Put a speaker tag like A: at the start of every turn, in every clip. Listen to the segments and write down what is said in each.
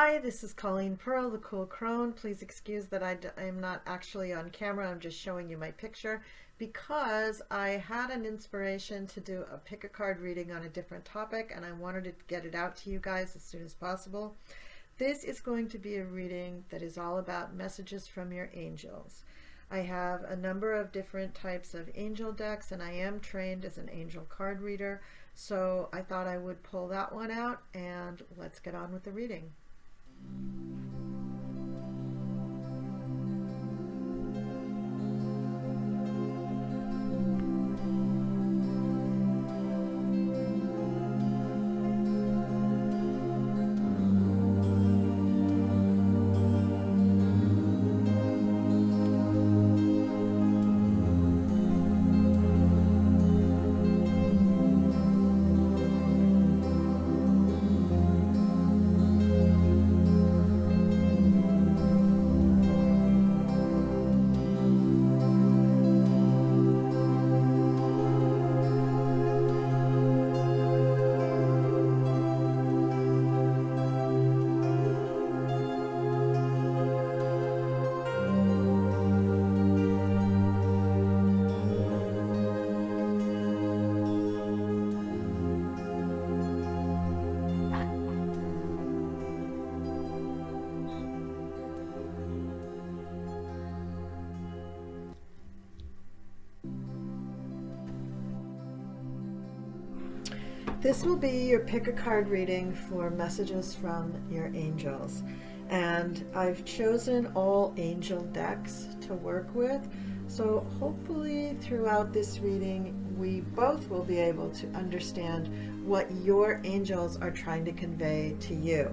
A: Hi, this is Colleen Pearl, the Cool Crone. Please excuse that I am not actually on camera. I'm just showing you my picture because I had an inspiration to do a pick a card reading on a different topic and I wanted to get it out to you guys as soon as possible. This is going to be a reading that is all about messages from your angels. I have a number of different types of angel decks and I am trained as an angel card reader, so I thought I would pull that one out and let's get on with the reading. This will be your pick a card reading for messages from your angels. And I've chosen all angel decks to work with. So hopefully throughout this reading, we both will be able to understand what your angels are trying to convey to you.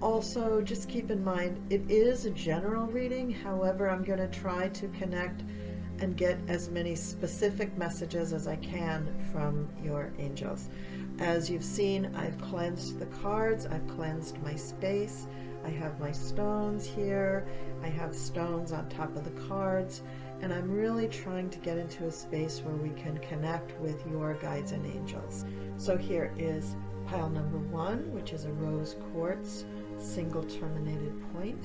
A: Also, just keep in mind, it is a general reading. However, I'm going to try to connect and get as many specific messages as I can from your angels. As you've seen, I've cleansed the cards, I've cleansed my space, I have my stones here, I have stones on top of the cards, and I'm really trying to get into a space where we can connect with your guides and angels. So here is pile number 1, which is a rose quartz single terminated point.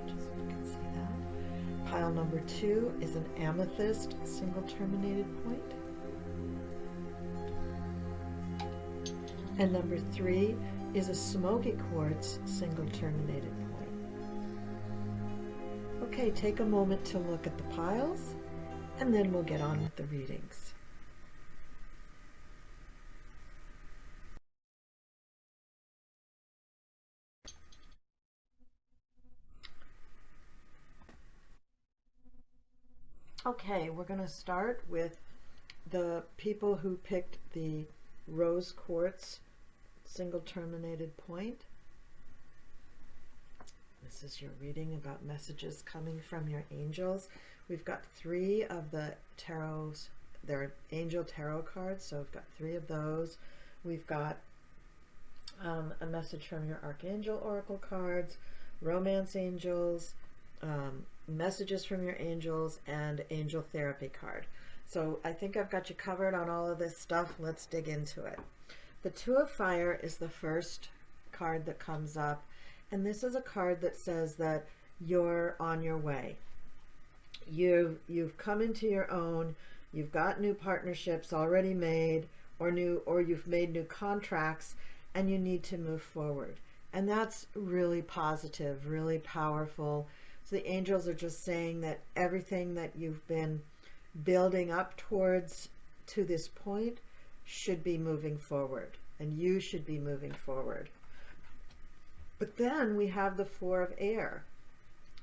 A: Just so you can see that. Pile number 2 is an amethyst single terminated point. And number 3 is a smoky quartz single terminated point. Okay, take a moment to look at the piles and then we'll get on with the readings. Okay, we're going to start with the people who picked the rose quartz single terminated point. This is your reading about messages coming from your angels. We've got 3 of the tarots. They're angel tarot cards, so we've got 3 of those. We've got a message from your archangel oracle cards, romance angels, messages from your angels, and angel therapy card. So I think I've got you covered on all of this stuff. Let's dig into it. The 2 of fire is the first card that comes up, and this is a card that says that you're on your way. You've come into your own, you've got new partnerships already made, or you've made new contracts, and you need to move forward. And that's really positive, really powerful. So the angels are just saying that everything that you've been building up towards to this point should be moving forward, and you should be moving forward. But then we have the 4 of air,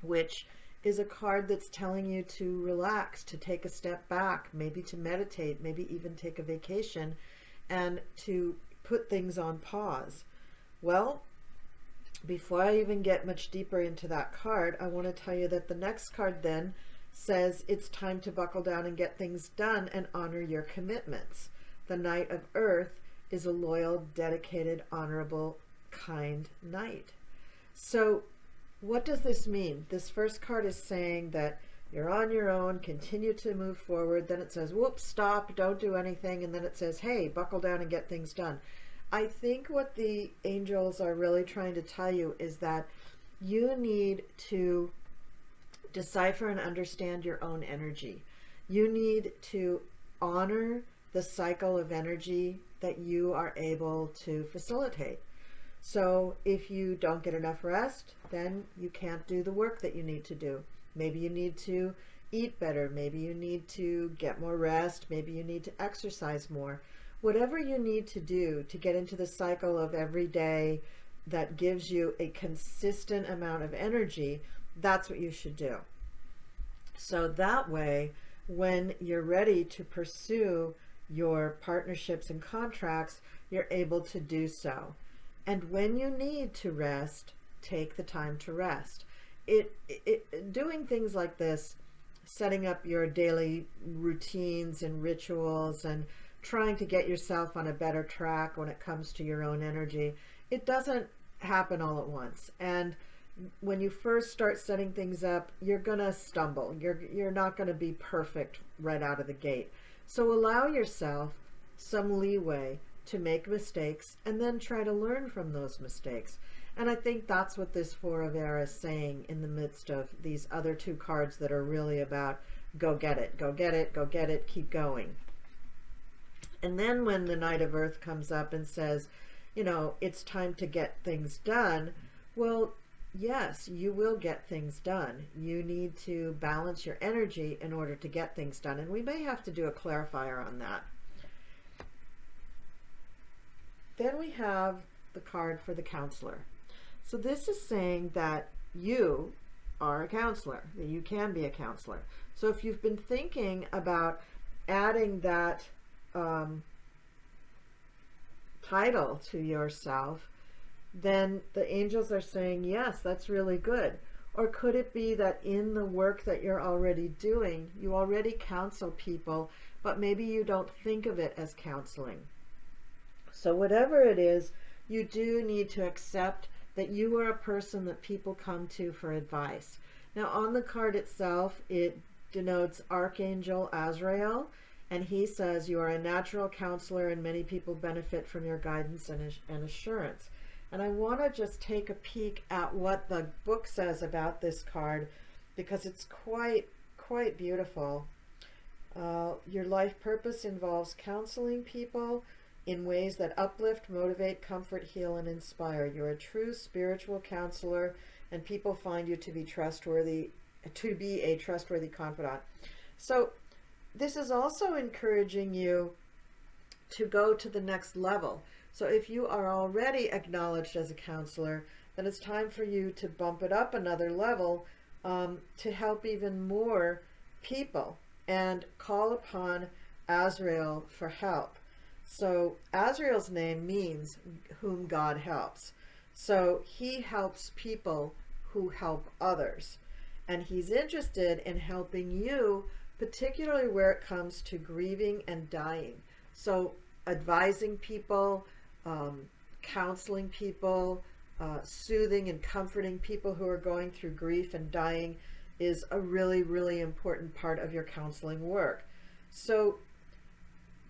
A: which is a card that's telling you to relax, to take a step back, maybe to meditate, maybe even take a vacation, and to put things on pause. Well, before I even get much deeper into that card, I want to tell you that the next card then says it's time to buckle down and get things done and honor your commitments. The Knight of Earth is a loyal, dedicated, honorable, kind knight. So what does this mean? This first card is saying that you're on your own, continue to move forward. Then it says, whoops, stop, don't do anything. And then it says, hey, buckle down and get things done. I think what the angels are really trying to tell you is that you need to decipher and understand your own energy. You need to honor the cycle of energy that you are able to facilitate. So if you don't get enough rest, then you can't do the work that you need to do. Maybe you need to eat better. Maybe you need to get more rest. Maybe you need to exercise more. Whatever you need to do to get into the cycle of every day that gives you a consistent amount of energy, that's what you should do. So that way, when you're ready to pursue your partnerships and contracts, you're able to do so. And when you need to rest, take the time to rest. Doing things like this, setting up your daily routines and rituals and trying to get yourself on a better track when it comes to your own energy, it doesn't happen all at once. And when you first start setting things up, you're gonna stumble. You're not gonna be perfect right out of the gate. So allow yourself some leeway to make mistakes and then try to learn from those mistakes. And I think that's what this Four of Air is saying in the midst of these other two cards that are really about go get it, go get it, go get it, keep going. And then when the Knight of Earth comes up and says, you know, it's time to get things done, well, yes, you will get things done. You need to balance your energy in order to get things done. And we may have to do a clarifier on that. Then we have the card for the counselor. So this is saying that you are a counselor, that you can be a counselor. So if you've been thinking about adding that title to yourself, then the angels are saying, yes, that's really good. Or could it be that in the work that you're already doing, you already counsel people, but maybe you don't think of it as counseling? So whatever it is, you do need to accept that you are a person that people come to for advice. Now on the card itself, it denotes Archangel Azrael, and he says you are a natural counselor and many people benefit from your guidance and assurance. And I want to just take a peek at what the book says about this card, because it's quite beautiful. Your life purpose involves counseling people in ways that uplift, motivate, comfort, heal, and inspire. You're a true spiritual counselor, and people find you to be a trustworthy confidant. So this is also encouraging you to go to the next level. So if you are already acknowledged as a counselor, then it's time for you to bump it up another level to help even more people and call upon Azrael for help. So Azrael's name means whom God helps. So he helps people who help others. And he's interested in helping you, particularly where it comes to grieving and dying. So advising people, counseling people, soothing and comforting people who are going through grief and dying is a really, really important part of your counseling work. So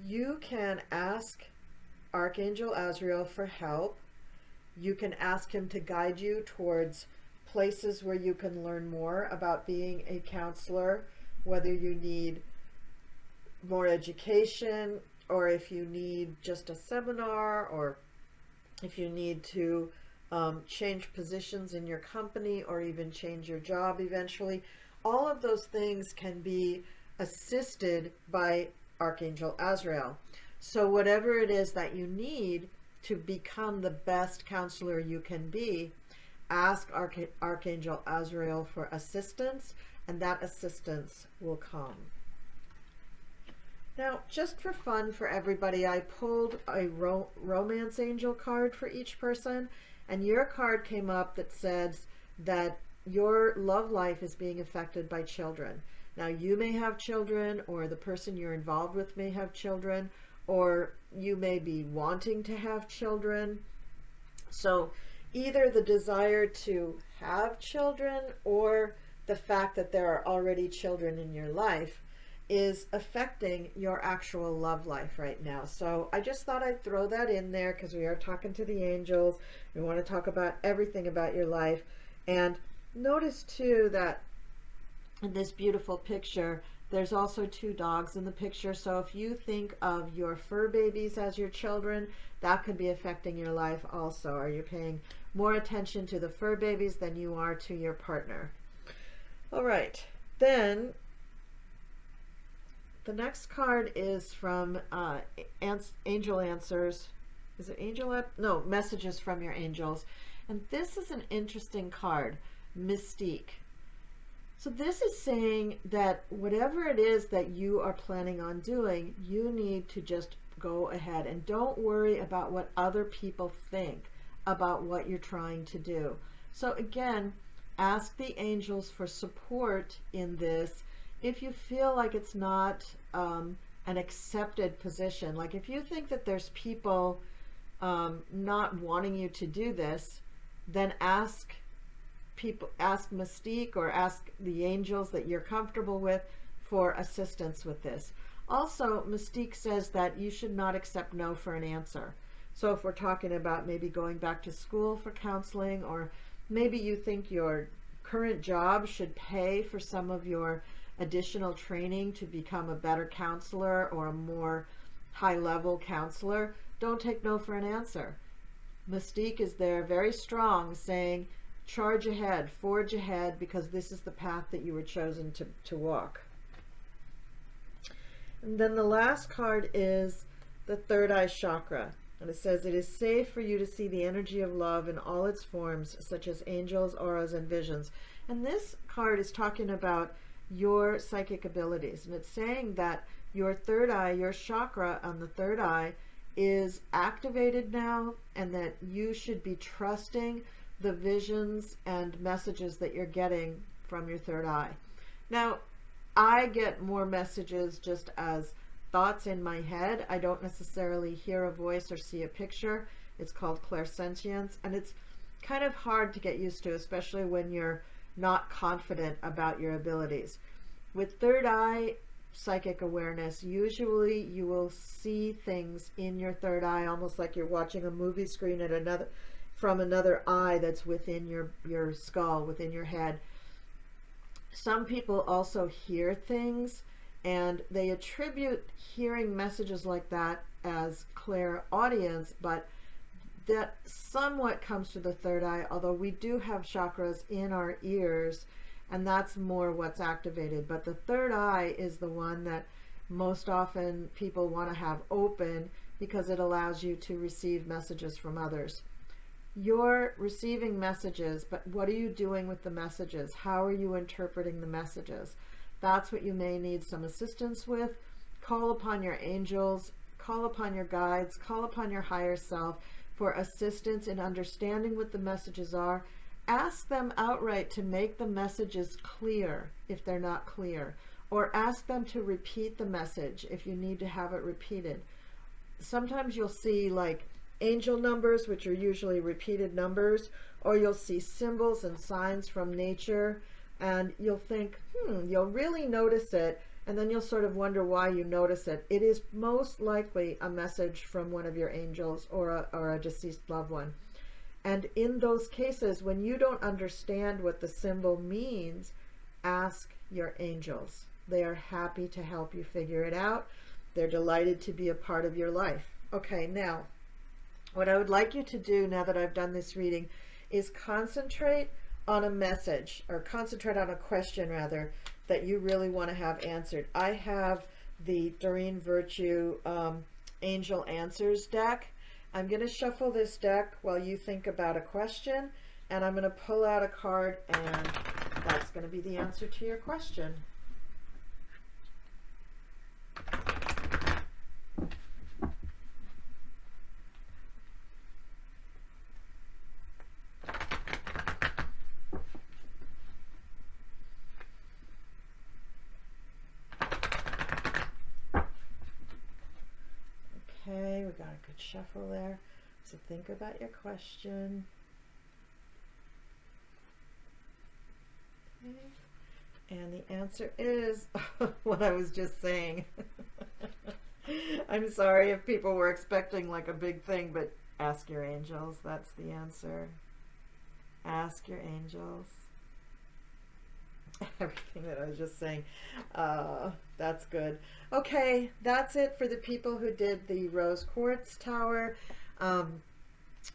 A: you can ask Archangel Azrael for help. You can ask him to guide you towards places where you can learn more about being a counselor, whether you need more education, or if you need just a seminar, or if you need to change positions in your company, or even change your job eventually. All of those things can be assisted by Archangel Azrael. So whatever it is that you need to become the best counselor you can be, ask Archangel Azrael for assistance, and that assistance will come. Now, just for fun for everybody, I pulled a romance angel card for each person, and your card came up that says that your love life is being affected by children. Now, you may have children, or the person you're involved with may have children, or you may be wanting to have children. So either the desire to have children or the fact that there are already children in your life. is affecting your actual love life right now. So I just thought I'd throw that in there because we are talking to the angels. We want to talk about everything about your life. And notice too that in this beautiful picture, there's also two dogs in the picture. So if you think of your fur babies as your children, that could be affecting your life also. Are you paying more attention to the fur babies than you are to your partner? All right, then the next card is from Angel Answers. Is it Angel? No, Messages from Your Angels. And this is an interesting card, Mystique. So this is saying that whatever it is that you are planning on doing, you need to just go ahead and don't worry about what other people think about what you're trying to do. So again, ask the angels for support in this. If you feel like it's not an accepted position, like if you think that there's people not wanting you to do this, then ask Mystique or ask the angels that you're comfortable with for assistance with this. Also, Mystique says that you should not accept no for an answer. So if we're talking about maybe going back to school for counseling, or maybe you think your current job should pay for some of your additional training to become a better counselor or a more high-level counselor, don't take no for an answer. Mystique is there very strong, saying charge ahead, forge ahead, because this is the path that you were chosen to walk. And then the last card is the third eye chakra. And it says, it is safe for you to see the energy of love in all its forms, such as angels, auras, and visions. And this card is talking about your psychic abilities. And it's saying that your third eye, your chakra on the third eye, is activated now, and that you should be trusting the visions and messages that you're getting from your third eye. Now, I get more messages just as thoughts in my head. I don't necessarily hear a voice or see a picture. It's called clairsentience, and it's kind of hard to get used to, especially when you're not confident about your abilities. With third eye psychic awareness, usually you will see things in your third eye almost like you're watching a movie screen at from another eye that's within your skull, within your head. Some people also hear things, and they attribute hearing messages like that as clairaudience, but that somewhat comes to the third eye, although we do have chakras in our ears, and that's more what's activated. But the third eye is the one that most often people want to have open because it allows you to receive messages from others. You're receiving messages, but what are you doing with the messages? How are you interpreting the messages? That's what you may need some assistance with. Call upon your angels, call upon your guides, call upon your higher self for assistance in understanding what the messages are. Ask them outright to make the messages clear if they're not clear, or ask them to repeat the message if you need to have it repeated. Sometimes you'll see like angel numbers, which are usually repeated numbers, or you'll see symbols and signs from nature, and you'll think, you'll really notice it, and then you'll sort of wonder why you notice it. It is most likely a message from one of your angels or a deceased loved one. And in those cases, when you don't understand what the symbol means, ask your angels. They are happy to help you figure it out. They're delighted to be a part of your life. Okay, now, what I would like you to do now that I've done this reading is concentrate on a message, or concentrate on a question rather, that you really want to have answered. I have the Doreen Virtue Angel Answers deck. I'm going to shuffle this deck while you think about a question, and I'm going to pull out a card, and that's going to be the answer to your question. Okay, we got a good shuffle there. So think about your question. Okay. And the answer is what I was just saying. I'm sorry if people were expecting like a big thing, but ask your angels. That's the answer. Ask your angels. Everything that I was just saying. That's good. Okay, that's it for the people who did the rose quartz tower.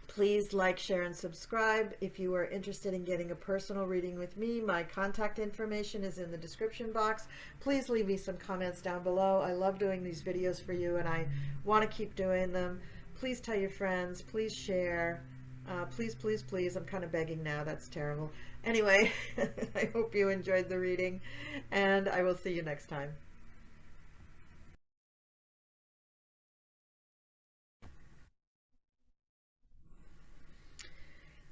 A: Please like, share, and subscribe. If you are interested in getting a personal reading with me, my contact information is in the description box. Please leave me some comments down below. I love doing these videos for you, and I want to keep doing them. Please tell your friends. Please share. Please, please, please. I'm kind of begging now. That's terrible. Anyway, I hope you enjoyed the reading, and I will see you next time.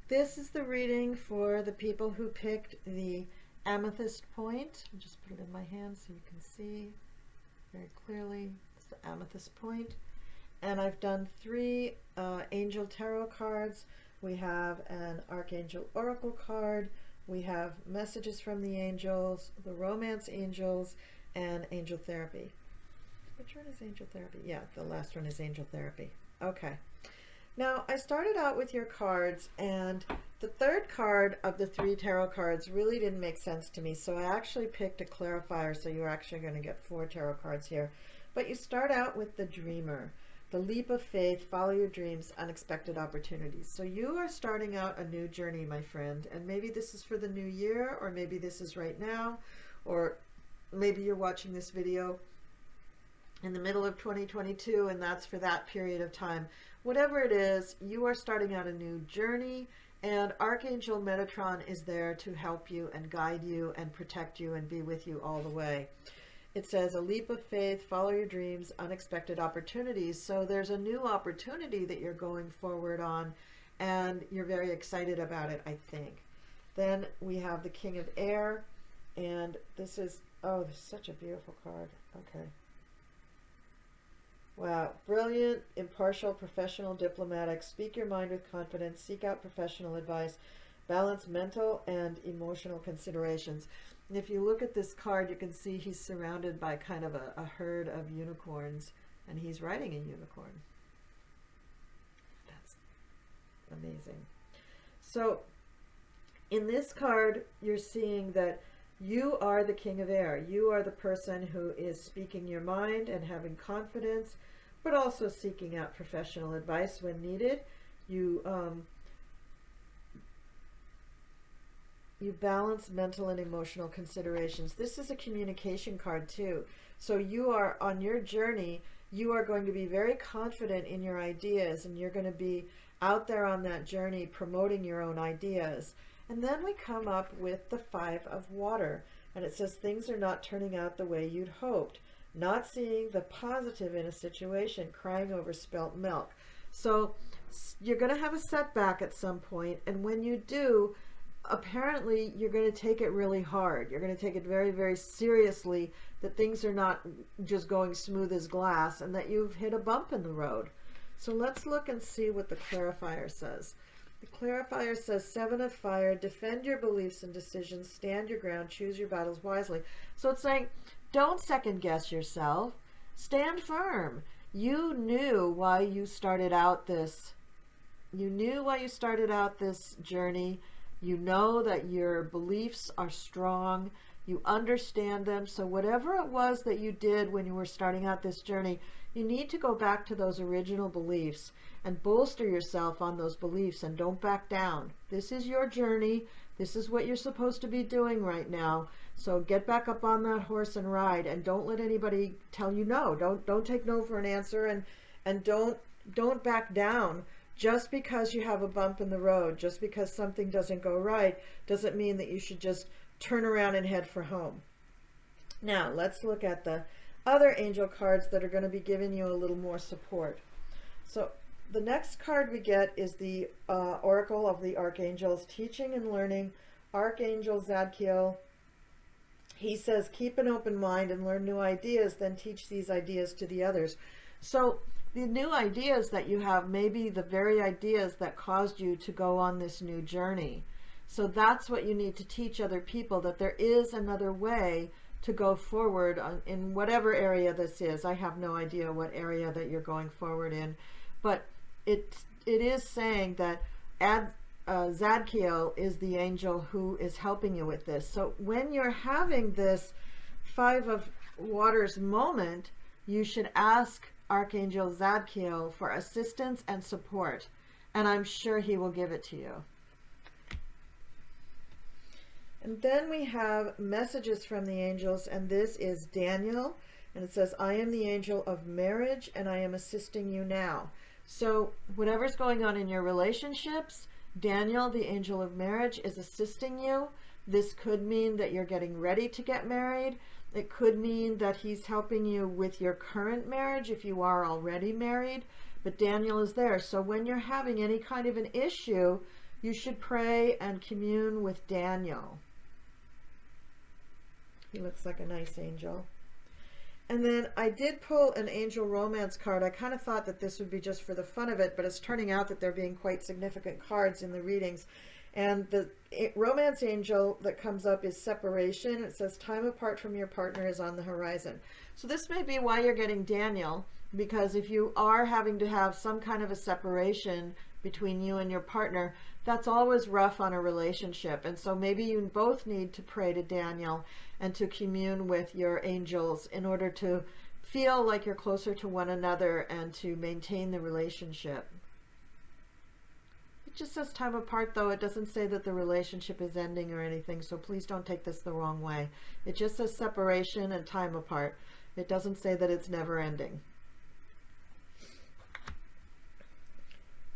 A: This is the reading for the people who picked the Amethyst point. I'll just put it in my hand so you can see very clearly. It's the Amethyst point. And I've done 3 Angel Tarot cards. We have an Archangel Oracle card. We have Messages from the Angels, the Romance Angels, and Angel Therapy. Which one is Angel Therapy? Yeah, the last one is Angel Therapy. Okay. Now, I started out with your cards, and the third card of the 3 tarot cards really didn't make sense to me, so I actually picked a clarifier, so you're actually going to get 4 tarot cards here. But you start out with the Dreamer, the leap of faith, follow your dreams, unexpected opportunities. So you are starting out a new journey, my friend, and maybe this is for the new year, or maybe this is right now, or maybe you're watching this video in the middle of 2022, and that's for that period of time. Whatever it is, you are starting out a new journey, and Archangel Metatron is there to help you and guide you and protect you and be with you all the way. It says a leap of faith, follow your dreams, unexpected opportunities. So there's a new opportunity that you're going forward on, and you're very excited about it, I think. Then we have the King of Air, and this is, oh, this is such a beautiful card. Okay. Wow, brilliant, impartial, professional, diplomatic, speak your mind with confidence, seek out professional advice, balance mental and emotional considerations. And if you look at this card, you can see he's surrounded by kind of a herd of unicorns, and he's riding a unicorn. That's amazing. So in this card, you're seeing that you are the King of Air. You are the person who is speaking your mind and having confidence, but also seeking out professional advice when needed. You balance mental and emotional considerations. This is a communication card too. So you are on your journey. You are going to be very confident in your ideas, and you're going to be out there on that journey promoting your own ideas. And then we come up with the 5 of water, and it says things are not turning out the way you'd hoped, not seeing the positive in a situation, crying over spilt milk. So you're going to have a setback at some point, and when you do, apparently you're going to take it really hard. You're going to take it very, very seriously, that things are not just going smooth as glass, and that you've hit a bump in the road. So let's look and see what the clarifier says. The clarifier says 7 of fire, defend your beliefs and decisions, stand your ground, choose your battles wisely. So it's saying, don't second guess yourself, stand firm. You knew why you started out this, journey. You know that your beliefs are strong. You understand them. So whatever it was that you did when you were starting out this journey, you need to go back to those original beliefs and bolster yourself on those beliefs, and don't back down. This is your journey. This is what you're supposed to be doing right now. So get back up on that horse and ride, and don't let anybody tell you no. Don't take no for an answer, and don't back down. Just because you have a bump in the road, just because something doesn't go right, doesn't mean that you should just turn around and head for home. Now, let's look at the other angel cards that are going to be giving you a little more support. So the next card we get is the Oracle of the Archangels, Teaching and Learning, Archangel Zadkiel. He says, keep an open mind and learn new ideas, then teach these ideas to the others. So the new ideas that you have may be the very ideas that caused you to go on this new journey. So that's what you need to teach other people, that there is another way to go forward in whatever area this is. I have no idea what area that you're going forward in, but it is saying that Zadkiel is the angel who is helping you with this. So when you're having this Five of Waters moment, you should ask Archangel Zadkiel for assistance and support, and I'm sure he will give it to you. And then we have messages from the angels, and this is Daniel, and it says, I am the angel of marriage, and I am assisting you now. So whatever's going on in your relationships, Daniel, the angel of marriage, is assisting you. This could mean that you're getting ready to get married. It could mean that he's helping you with your current marriage if you are already married, but Daniel is there. So when you're having any kind of an issue, you should pray and commune with Daniel. He looks like a nice angel. And then I did pull an angel romance card. I kind of thought that this would be just for the fun of it, but it's turning out that they're being quite significant cards in the readings. And the romance angel that comes up is separation. It says time apart from your partner is on the horizon. So this may be why you're getting Daniel, because if you are having to have some kind of a separation between you and your partner, that's always rough on a relationship. And so maybe you both need to pray to Daniel and to commune with your angels in order to feel like you're closer to one another and to maintain the relationship. It just says time apart, though. It doesn't say that the relationship is ending or anything, so please don't take this the wrong way. It just says separation and time apart. It doesn't say that it's never ending.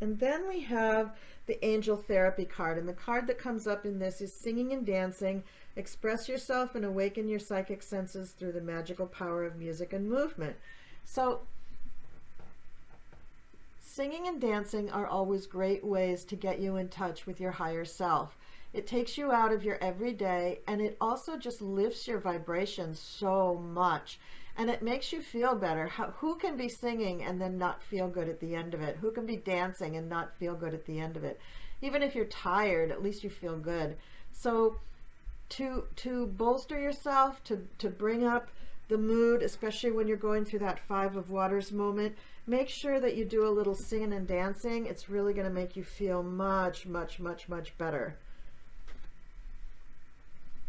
A: And then we have the angel therapy card, and the card that comes up in this is singing and dancing. Express yourself and awaken your psychic senses through the magical power of music and movement. So singing and dancing are always great ways to get you in touch with your higher self. It takes you out of your everyday, and it also just lifts your vibration so much. And it makes you feel better. Who can be singing and then not feel good at the end of it? Who can be dancing and not feel good at the end of it? Even if you're tired, at least you feel good. So to bolster yourself, to bring up the mood, especially when you're going through that Five of Waters moment, make sure that you do a little singing and dancing. It's really going to make you feel much, much, much, much better.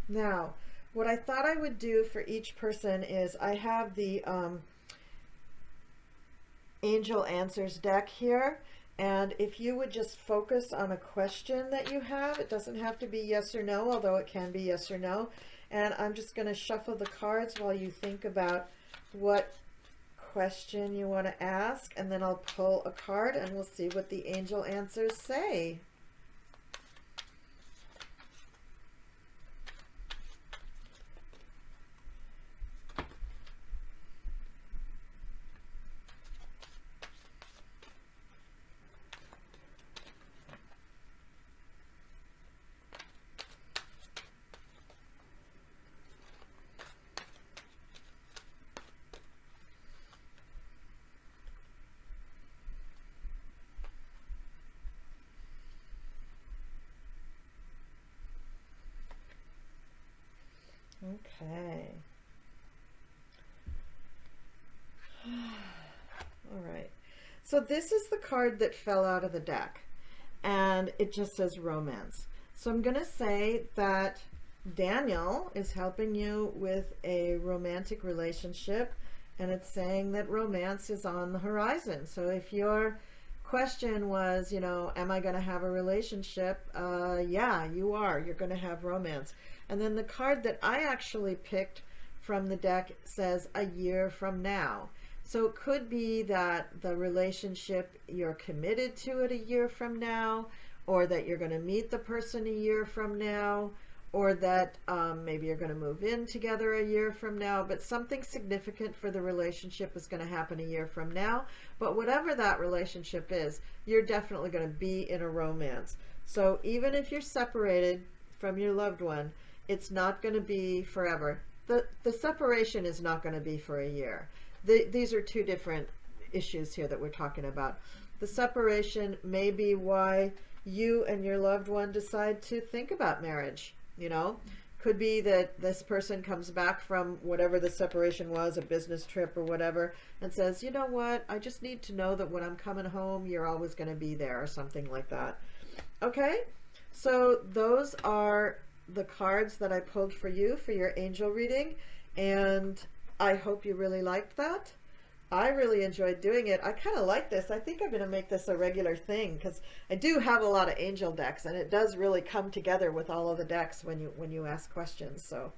A: Now, what I thought I would do for each person is I have the Angel Answers deck here, and if you would just focus on a question that you have, it doesn't have to be yes or no, although it can be yes or no, and I'm just going to shuffle the cards while you think about what question you want to ask, and then I'll pull a card and we'll see what the Angel Answers say. Okay. All right. So this is the card that fell out of the deck, and it just says romance. So I'm going to say that Daniel is helping you with a romantic relationship, and it's saying that romance is on the horizon. So if your question was, you know, am I going to have a relationship? Yeah, you are. You're going to have romance. And then the card that I actually picked from the deck says a year from now. So it could be that the relationship, you're committed to it a year from now, or that you're going to meet the person a year from now, or that maybe you're going to move in together a year from now, but something significant for the relationship is going to happen a year from now. But whatever that relationship is, you're definitely going to be in a romance. So even if you're separated from your loved one, it's not going to be forever. The separation is not going to be for a year. These are two different issues here that we're talking about. The separation may be why you and your loved one decide to think about marriage. You know, could be that this person comes back from whatever the separation was, a business trip or whatever, and says, you know what, I just need to know that when I'm coming home, you're always going to be there, or something like that. Okay, so those are the cards that I pulled for you for your angel reading, and I hope you really liked that. I really enjoyed doing it. I kind of like this. I think I'm going to make this a regular thing, because I do have a lot of angel decks, and it does really come together with all of the decks when you ask questions. So,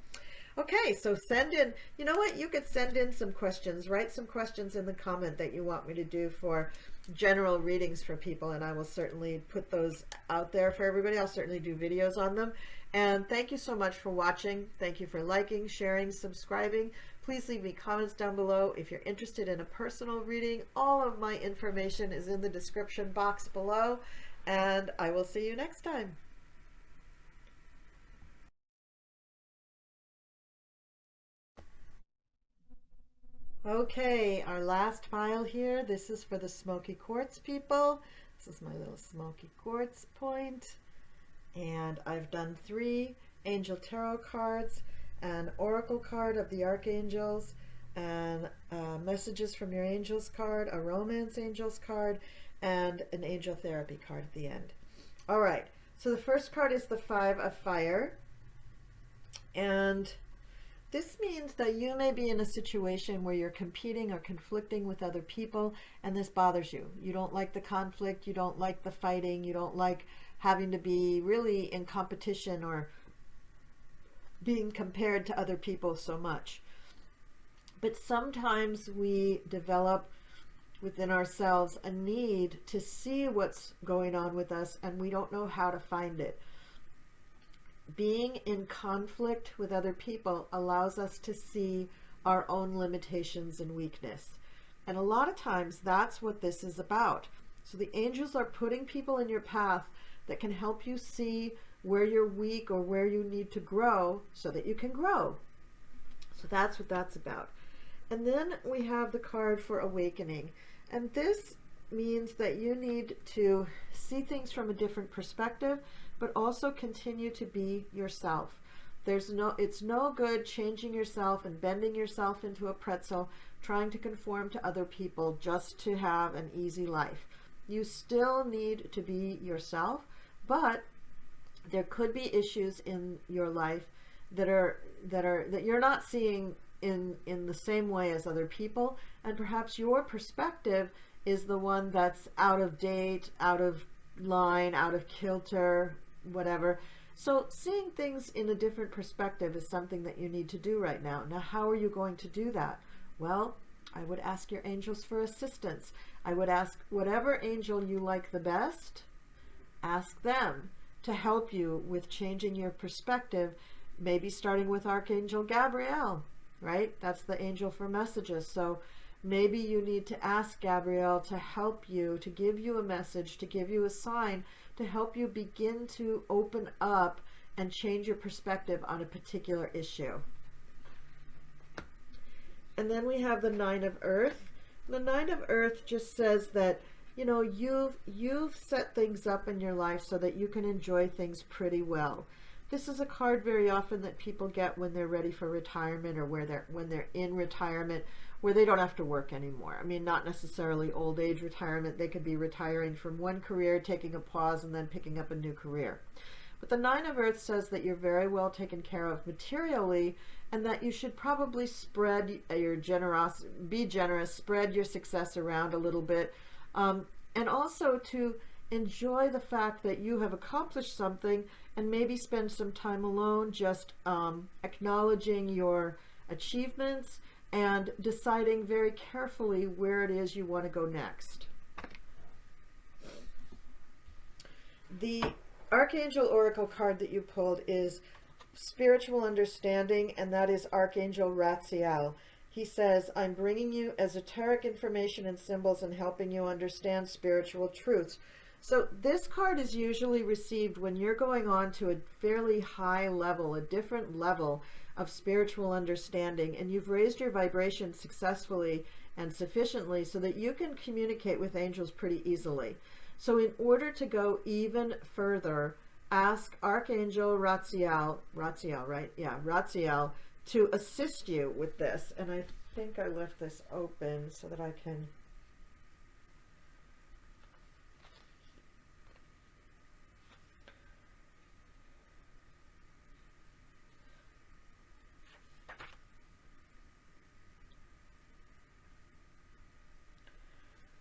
A: okay, so send in, you know what, you could send in some questions. Write some questions in the comment that you want me to do for general readings for people, and I will certainly put those out there for everybody. I'll certainly do videos on them. And thank you so much for watching. Thank you for liking, sharing, subscribing. Please leave me comments down below. If you're interested in a personal reading, all of my information is in the description box below, and I will see you next time. Okay, our last pile here. This is for the Smoky Quartz people. This is my little Smoky Quartz point. And I've done 3 Angel Tarot cards, an Oracle card of the Archangels, and Messages from Your Angels card, a Romance Angels card, and an Angel Therapy card at the end. All right, so the first card is the 5 of Fire. And this means that you may be in a situation where you're competing or conflicting with other people, and this bothers you. You don't like the conflict, you don't like the fighting, you don't like having to be really in competition or being compared to other people so much. But sometimes we develop within ourselves a need to see what's going on with us, and we don't know how to find it. Being in conflict with other people allows us to see our own limitations and weakness. And a lot of times that's what this is about. So the angels are putting people in your path that can help you see where you're weak or where you need to grow so that you can grow. So that's what that's about. And then we have the card for awakening. And this means that you need to see things from a different perspective, but also continue to be yourself. It's no good changing yourself and bending yourself into a pretzel, trying to conform to other people just to have an easy life. You still need to be yourself, but there could be issues in your life that you're not seeing in the same way as other people, and perhaps your perspective is the one that's out of date, out of line, out of kilter, whatever. So seeing things in a different perspective is something that you need to do right now. Now, how are you going to do that? Well, I would ask your angels for assistance. I would ask whatever angel you like the best, ask them to help you with changing your perspective, maybe starting with Archangel Gabriel, right? That's the angel for messages. So maybe you need to ask Gabriel to help you, to give you a message, to give you a sign, to help you begin to open up and change your perspective on a particular issue. And then we have the 9 of Earth. The 9 of Earth just says that, you know, you've set things up in your life so that you can enjoy things pretty well. This is a card very often that people get when they're ready for retirement, or when they're in retirement, where they don't have to work anymore. I mean, not necessarily old age retirement. They could be retiring from one career, taking a pause, and then picking up a new career. But the 9 of Earth says that you're very well taken care of materially, and that you should probably spread your generosity, be generous, spread your success around a little bit, and also to enjoy the fact that you have accomplished something, and maybe spend some time alone just acknowledging your achievements and deciding very carefully where it is you want to go next. The Archangel Oracle card that you pulled is Spiritual Understanding, and that is Archangel Ratziel. He says, I'm bringing you esoteric information and symbols and helping you understand spiritual truths. So this card is usually received when you're going on to a fairly high level, a different level of spiritual understanding, and you've raised your vibration successfully and sufficiently so that you can communicate with angels pretty easily. So in order to go even further, ask Archangel Radleigh, right? Yeah, Radleigh, to assist you with this. And I think I left this open so that I can...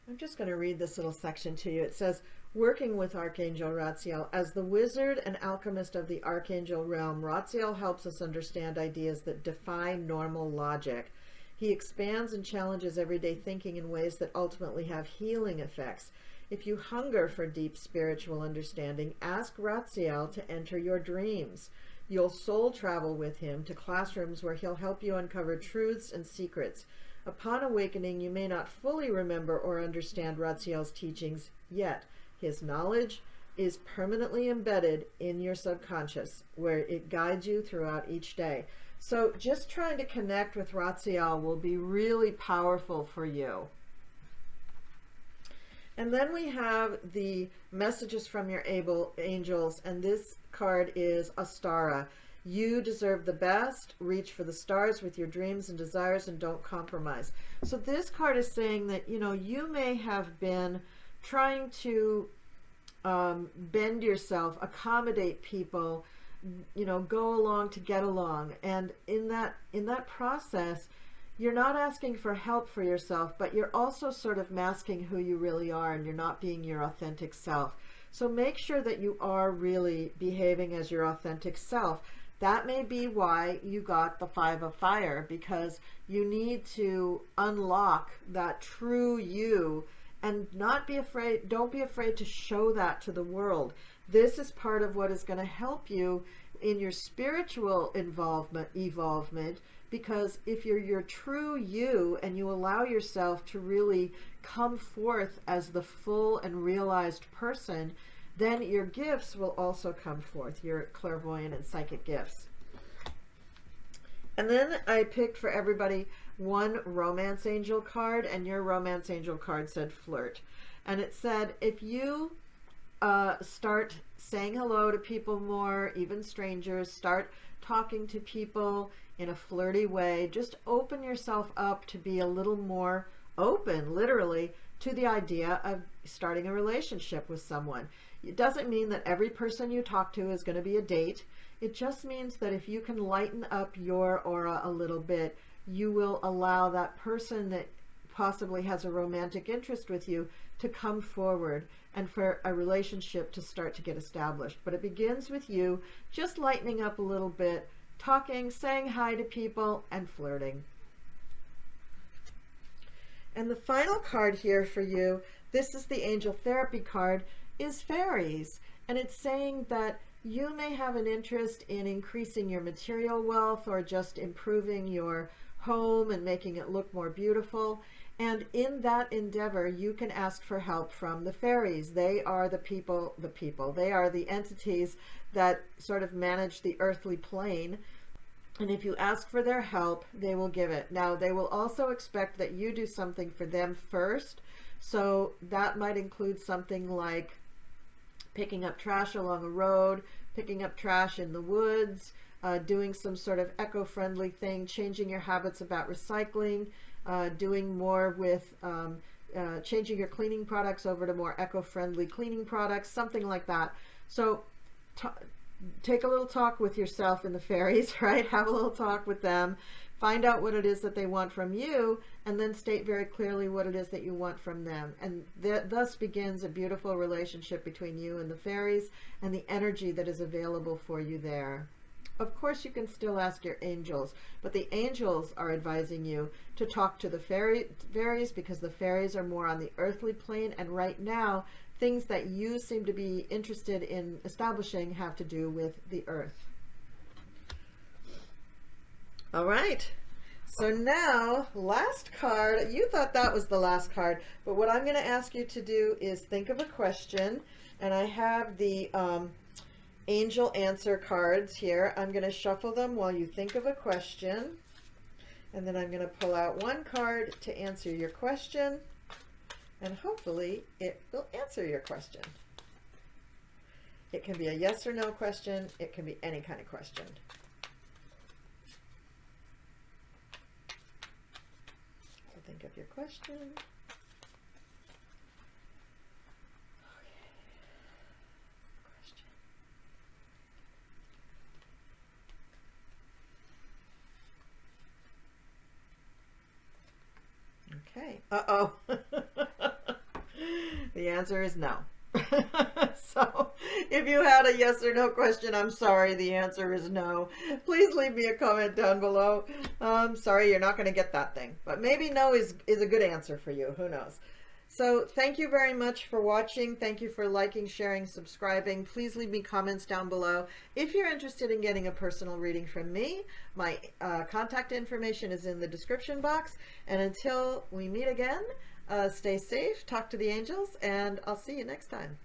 A: I'm just going to read this little section to you. It says, working with Archangel Radleigh, as the wizard and alchemist of the Archangel realm, Radleigh helps us understand ideas that defy normal logic. He expands and challenges everyday thinking in ways that ultimately have healing effects. If you hunger for deep spiritual understanding, ask Radleigh to enter your dreams. You'll soul travel with him to classrooms where he'll help you uncover truths and secrets. Upon awakening, you may not fully remember or understand Radleigh's teachings yet. His knowledge is permanently embedded in your subconscious, where it guides you throughout each day. So just trying to connect with Radleigh will be really powerful for you. And then we have the messages from your angels, and this card is Astara. You deserve the best. Reach for the stars with your dreams and desires and don't compromise. So this card is saying that, you know, you may have been trying to bend yourself, accommodate people, you know, go along to get along. And in that process, you're not asking for help for yourself, but you're also sort of masking who you really are, and you're not being your authentic self. So make sure that you are really behaving as your authentic self. That may be why you got the 5 of Fire, because you need to unlock that true you and not be afraid. Don't be afraid to show that to the world. This is part of what is going to help you in your spiritual evolvement, because if you're your true you and you allow yourself to really come forth as the full and realized person, then your gifts will also come forth, your clairvoyant and psychic gifts. And then I picked for everybody one romance angel card, and your romance angel card said flirt. And it said, if you start saying hello to people more, even strangers, start talking to people in a flirty way, just open yourself up to be a little more open, literally, to the idea of starting a relationship with someone. It doesn't mean that every person you talk to is going to be a date. It just means that if you can lighten up your aura a little bit, you will allow that person that possibly has a romantic interest with you to come forward and for a relationship to start to get established. But it begins with you just lightening up a little bit, talking, saying hi to people, and flirting. And the final card here for you, this is the Angel Therapy card, is fairies. And it's saying that you may have an interest in increasing your material wealth or just improving your home and making it look more beautiful. And in that endeavor, you can ask for help from the fairies. They are the people, they are the entities that sort of manage the earthly plane. And if you ask for their help, they will give it. Now, they will also expect that you do something for them first. So that might include something like picking up trash along a road, picking up trash in the woods, doing some sort of eco-friendly thing, changing your habits about recycling, doing more with changing your cleaning products over to more eco-friendly cleaning products, something like that. So take a little talk with yourself and the fairies, right? Have a little talk with them. Find out what it is that they want from you, and then state very clearly what it is that you want from them. And thus begins a beautiful relationship between you and the fairies and the energy that is available for you there. Of course, you can still ask your angels, but the angels are advising you to talk to the fairies, because the fairies are more on the earthly plane, and right now, things that you seem to be interested in establishing have to do with the earth. All right, so now, last card. You thought that was the last card, but what I'm going to ask you to do is think of a question, and I have the angel answer cards here. I'm going to shuffle them while you think of a question, And then I'm going to pull out one card to answer your question, and hopefully it will answer your question. It can be a yes or no question. It can be any kind of question. So think of your question. Okay. Uh-oh. The answer is no. So if you had a yes or no question, I'm sorry, the answer is no. Please leave me a comment down below. Sorry, you're not going to get that thing. But maybe no is a good answer for you. Who knows? So thank you very much for watching. Thank you for liking, sharing, subscribing. Please leave me comments down below. If you're interested in getting a personal reading from me, my contact information is in the description box. And until we meet again, stay safe, talk to the angels, and I'll see you next time.